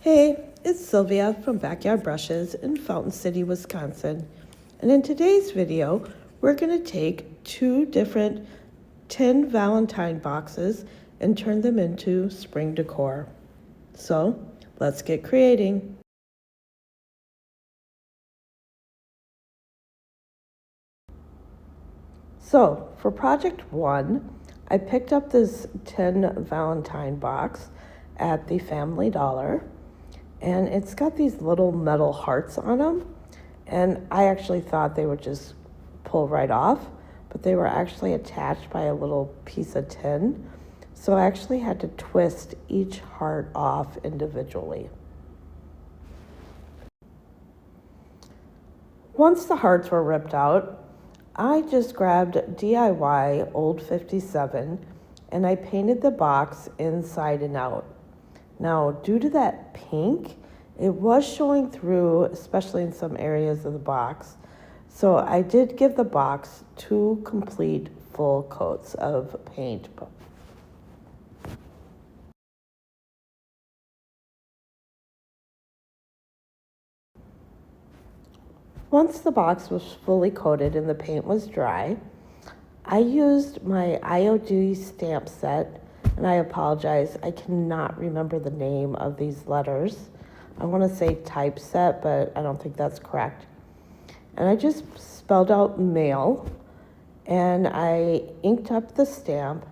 Hey, it's Sylvia from Backyard Brushes in Fountain City, Wisconsin. And in today's video, we're going to take two different tin Valentine boxes and turn them into spring decor. So, let's get creating. So, for project one, I picked up this tin Valentine box at the Family Dollar. And it's got these little metal hearts on them. And I actually thought they would just pull right off, but they were actually attached by a little piece of tin. So I actually had to twist each heart off individually. Once the hearts were ripped out, I just grabbed DIY Old 57 and I painted the box inside and out. Now, due to that pink, it was showing through, especially in some areas of the box. So I did give the box 2 complete full coats of paint. Once the box was fully coated and the paint was dry, I used my IOD stamp set, and I apologize, I cannot remember the name of these letters. I want to say typeset, but I don't think that's correct. And I just spelled out mail, and I inked up the stamp,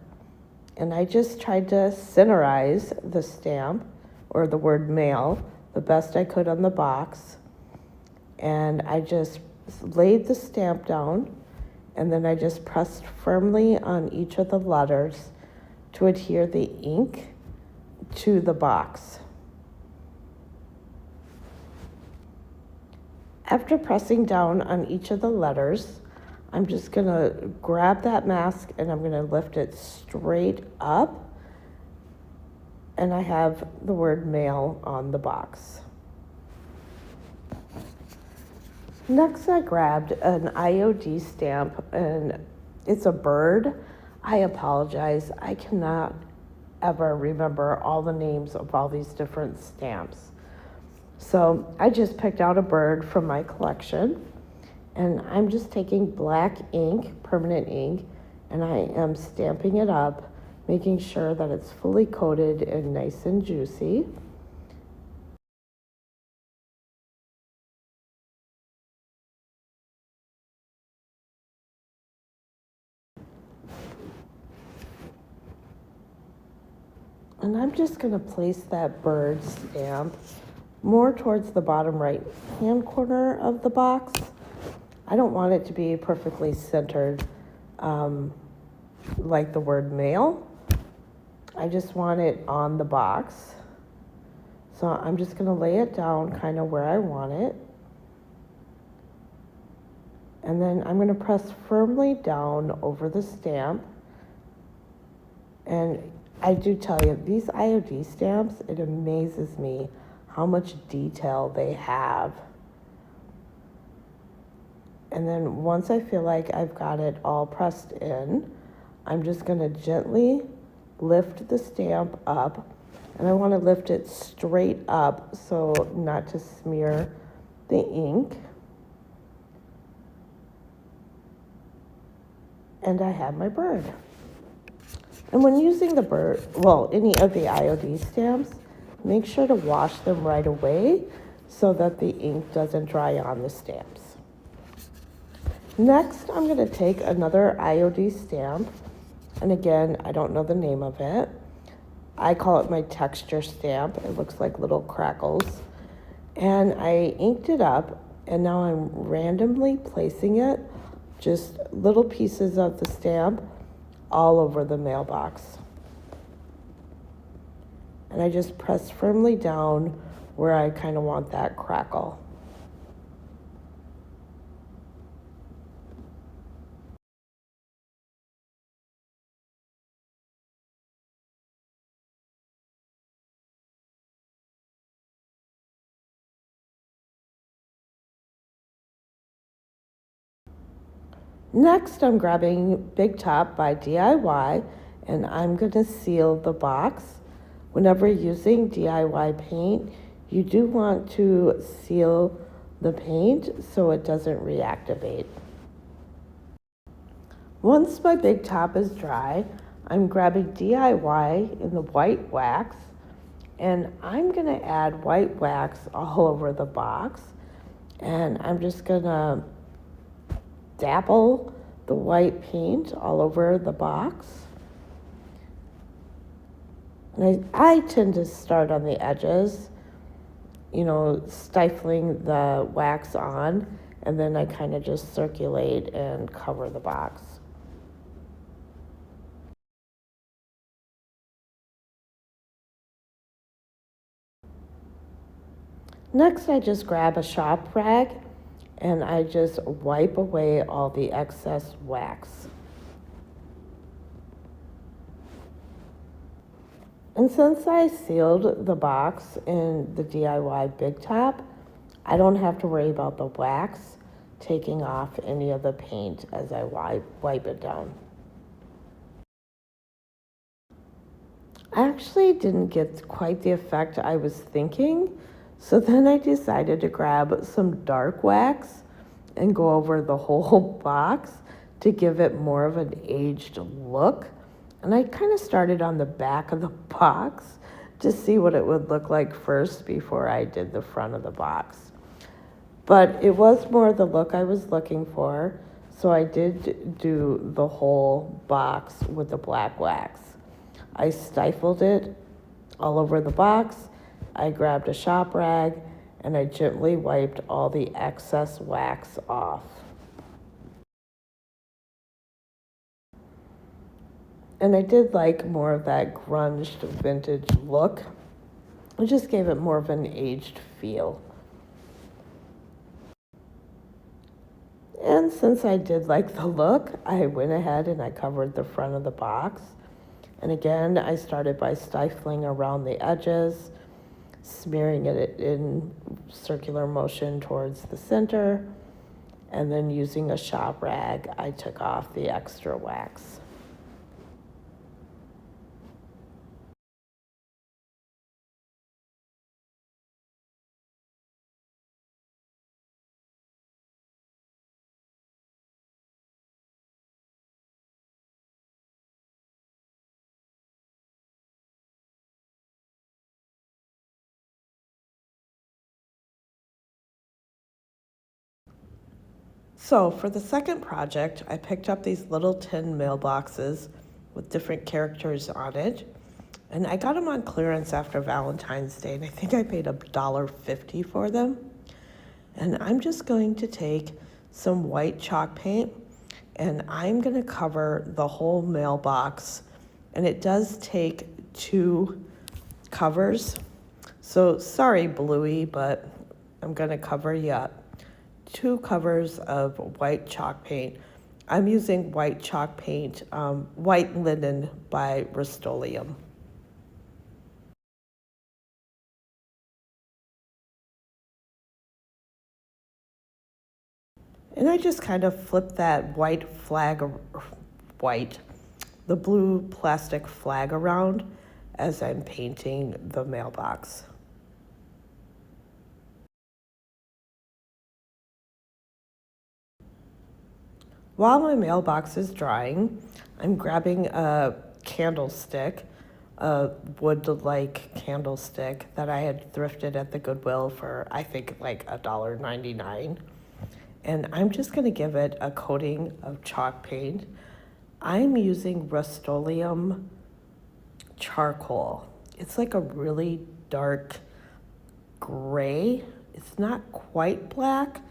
and I just tried to centerize the stamp, or the word mail, the best I could on the box. And I just laid the stamp down, and then I just pressed firmly on each of the letters to adhere the ink to the box. After pressing down on each of the letters, I'm just gonna grab that mask and I'm gonna lift it straight up, and I have the word mail on the box. Next, I grabbed an IOD stamp, and it's a bird. I apologize. I cannot ever remember all the names of all these different stamps. So I just picked out a bird from my collection, and I'm just taking black ink, permanent ink, and I am stamping it up, making sure that it's fully coated and nice and juicy. And I'm just going to place that bird stamp more towards the bottom right hand corner of the box. I don't want it to be perfectly centered like the word mail. I just want it on the box. So I'm just going to lay it down kind of where I want it. And then I'm going to press firmly down over the stamp. And I do tell you, these IOD stamps, it amazes me how much detail they have. And then once I feel like I've got it all pressed in, I'm just going to gently lift the stamp up. And I want to lift it straight up so not to smear the ink. And I have my bird. And when using the bird, any of the IOD stamps, make sure to wash them right away so that the ink doesn't dry on the stamps. Next, I'm going to take another IOD stamp, and again, I don't know the name of it. I call it my texture stamp. It looks like little crackles. And I inked it up, and now I'm randomly placing it, just little pieces of the stamp, all over the mailbox. And I just press firmly down where I kind of want that crackle. Next, I'm grabbing Big Top by DIY, and I'm going to seal the box. Whenever using DIY paint, You do want to seal the paint so it doesn't reactivate. Once my big top is dry, I'm grabbing DIY in the white wax, and I'm gonna add white wax all over the box, and I'm just gonna dabble the white paint all over the box. And I tend to start on the edges, stifling the wax on, and then I kind of just circulate and cover the box. Next, I just grab a shop rag and I just wipe away all the excess wax. And since I sealed the box in the DIY Big Top, I don't have to worry about the wax taking off any of the paint as I wipe it down. I actually didn't get quite the effect I was thinking, so then I decided to grab some dark wax and go over the whole box to give it more of an aged look. And I kind of started on the back of the box to see what it would look like first before I did the front of the box. But it was more the look I was looking for, so I did do the whole box with the black wax. I stifled it all over the box. I grabbed a shop rag and I gently wiped all the excess wax off. And I did like more of that grunge vintage look. It just gave it more of an aged feel. And since I did like the look, I went ahead and I covered the front of the box. And again, I started by stifling around the edges, smearing it in circular motion towards the center, and then using a shop rag, I took off the extra wax. So for the second project, I picked up these little tin mailboxes with different characters on it. And I got them on clearance after Valentine's Day, and I think I paid $1.50 for them. And I'm just going to take some white chalk paint, and I'm going to cover the whole mailbox. And it does take 2 covers. So sorry, Bluey, but I'm going to cover you up. 2 covers of white chalk paint. I'm using white chalk paint, white linen by Rustoleum. And I just kind of flip that the blue plastic flag around as I'm painting the mailbox. While my mailbox is drying, I'm grabbing a candlestick, a wood-like candlestick that I had thrifted at the Goodwill for, I think, like $1.99. And I'm just going to give it a coating of chalk paint. I'm using Rustoleum charcoal. It's like a really dark gray. It's not quite black.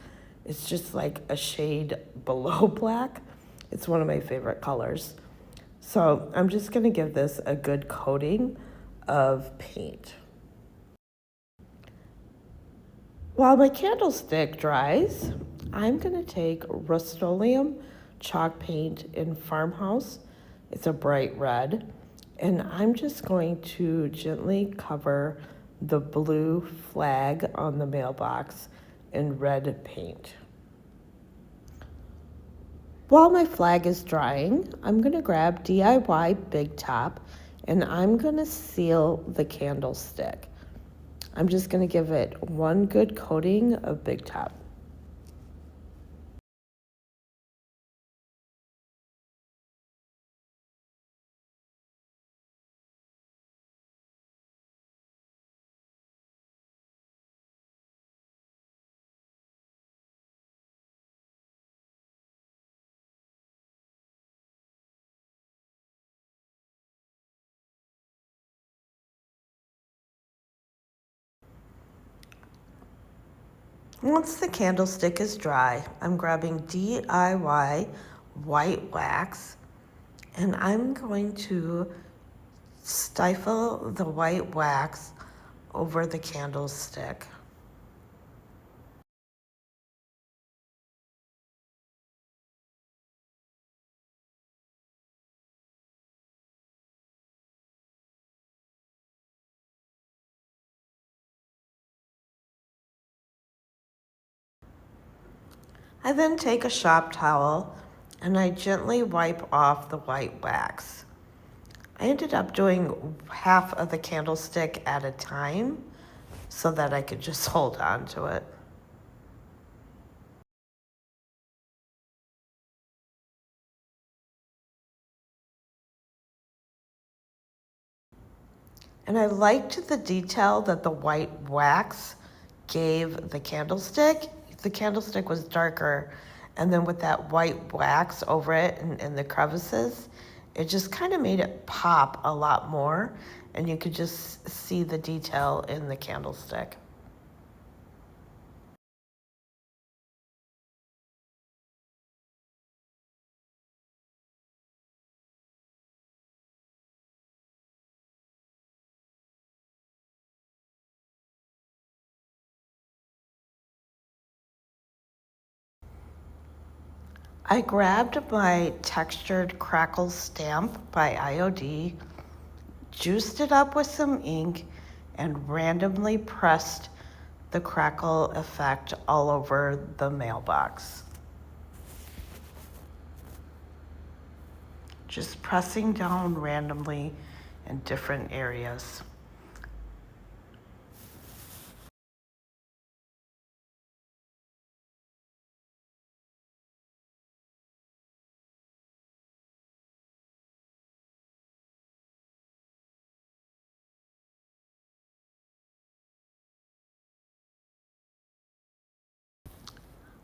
It's just like a shade below black. It's one of my favorite colors. So I'm just going to give this a good coating of paint. While my candlestick dries, I'm going to take Rustoleum chalk paint in Farmhouse. It's a bright red. And I'm just going to gently cover the blue flag on the mailbox in red paint. While my flag is drying, I'm going to grab DIY Big Top and I'm going to seal the candlestick. I'm just going to give it one good coating of Big Top. Once the candlestick is dry, I'm grabbing DIY white wax and I'm going to stifle the white wax over the candlestick. I then take a shop towel and I gently wipe off the white wax. I ended up doing half of the candlestick at a time so that I could just hold on to it. And I liked the detail that the white wax gave the candlestick. The candlestick was darker, and then with that white wax over it and the crevices, it just kind of made it pop a lot more, and you could just see the detail in the candlestick. I grabbed my textured crackle stamp by IOD, juiced it up with some ink, and randomly pressed the crackle effect all over the mailbox. Just pressing down randomly in different areas.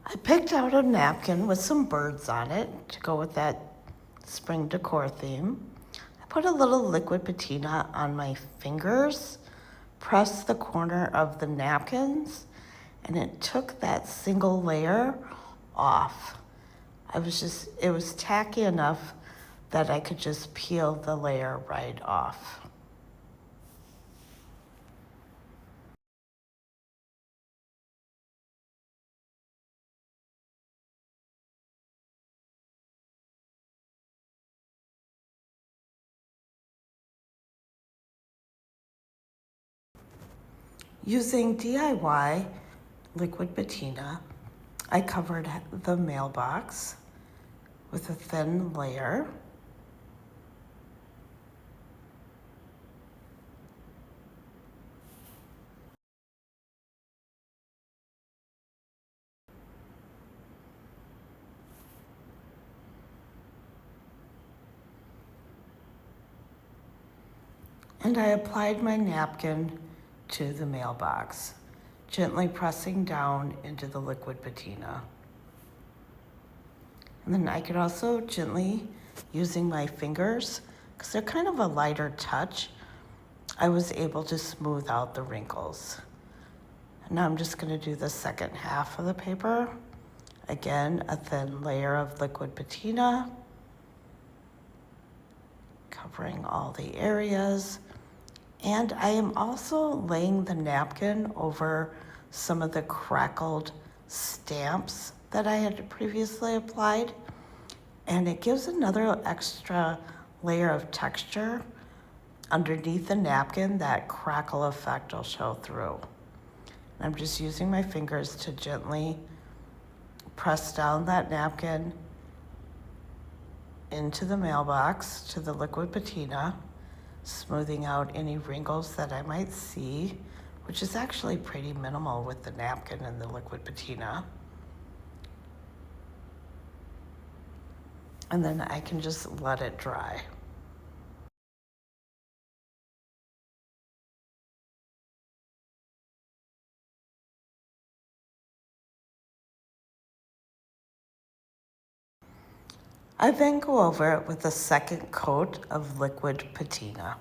I picked out a napkin with some birds on it to go with that spring decor theme. I put a little liquid patina on my fingers, pressed the corner of the napkins, and it took that single layer off. It was tacky enough that I could just peel the layer right off. Using DIY liquid patina, I covered the mailbox with a thin layer. And I applied my napkin to the mailbox, gently pressing down into the liquid patina. And then I could also gently, using my fingers, because they're kind of a lighter touch, I was able to smooth out the wrinkles. And now I'm just going to do the second half of the paper. Again, a thin layer of liquid patina, covering all the areas. And I am also laying the napkin over some of the crackled stamps that I had previously applied. And it gives another extra layer of texture underneath the napkin. That crackle effect will show through. And I'm just using my fingers to gently press down that napkin into the mailbox to the liquid patina, smoothing out any wrinkles that I might see which is actually pretty minimal with the napkin and the liquid patina. And then I can just let it dry. I then go over it with a second coat of liquid patina.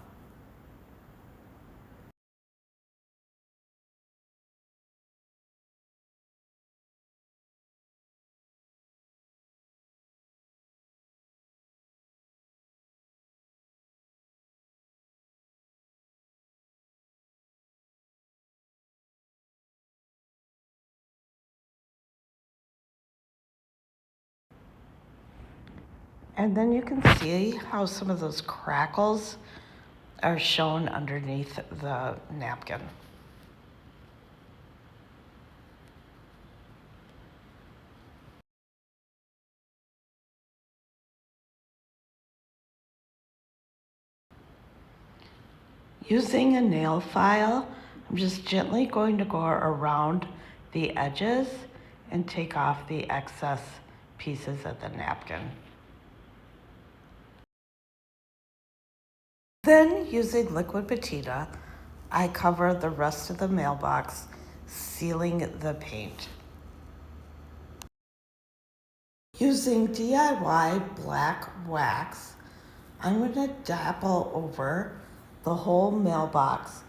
And then you can see how some of those crackles are shown underneath the napkin. Using a nail file, I'm just gently going to go around the edges and take off the excess pieces of the napkin. Then, using liquid patina, I cover the rest of the mailbox, sealing the paint. Using DIY black wax, I'm going to dapple over the whole mailbox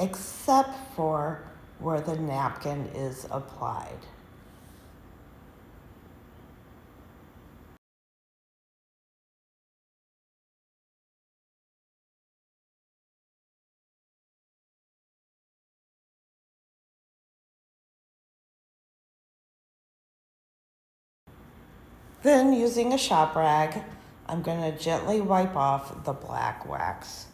except for where the napkin is applied. Then, using a shop rag, I'm going to gently wipe off the black wax.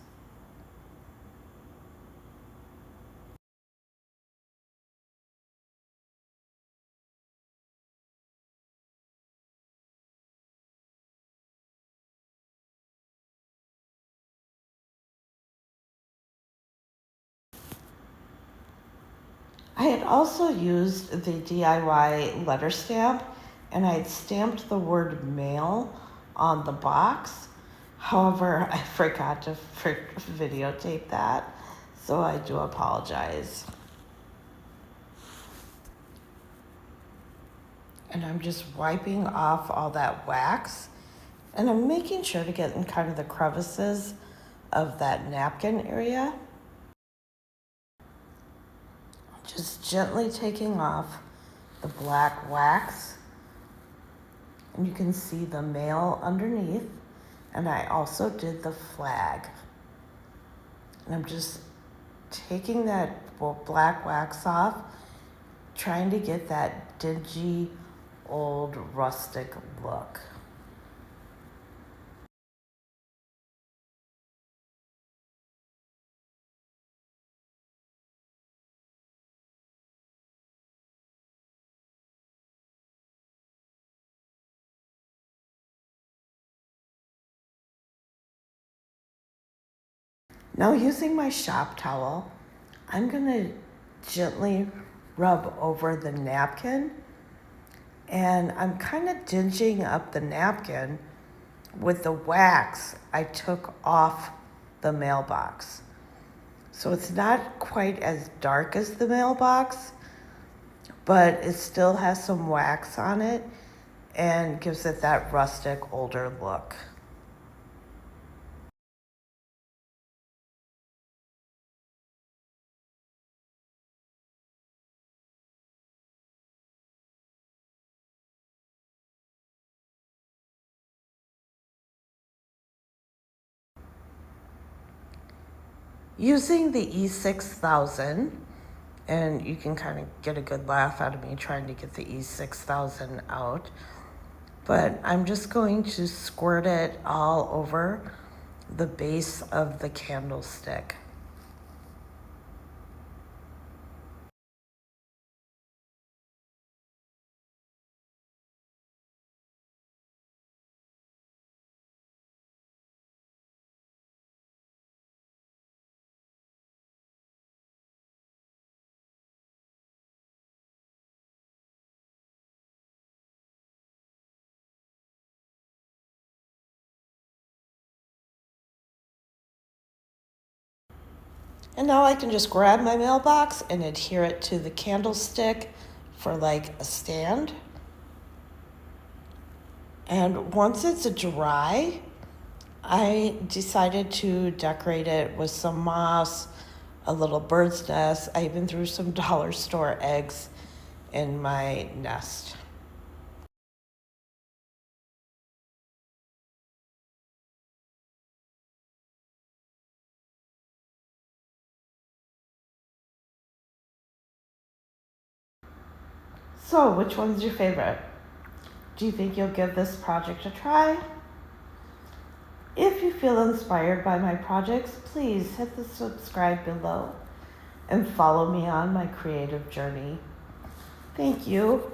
I had also used the DIY letter stamp, and I had stamped the word mail on the box. However, I forgot to videotape that, so I do apologize. And I'm just wiping off all that wax, and I'm making sure to get in kind of the crevices of that napkin area. Just gently taking off the black wax, and you can see the mail underneath, and I also did the flag. And I'm just taking that black wax off, trying to get that dingy, old, rustic look. Now, using my shop towel, I'm gonna gently rub over the napkin, and I'm kind of dinging up the napkin with the wax I took off the mailbox. So it's not quite as dark as the mailbox, but it still has some wax on it and gives it that rustic, older look. Using the E6000, and you can kind of get a good laugh out of me trying to get the E6000 out, but I'm just going to squirt it all over the base of the candlestick. And now I can just grab my mailbox and adhere it to the candlestick for like a stand. And once it's dry, I decided to decorate it with some moss, a little bird's nest. I even threw some dollar store eggs in my nest. So, which one's your favorite? Do you think you'll give this project a try? If you feel inspired by my projects, please hit the subscribe below and follow me on my creative journey. Thank you.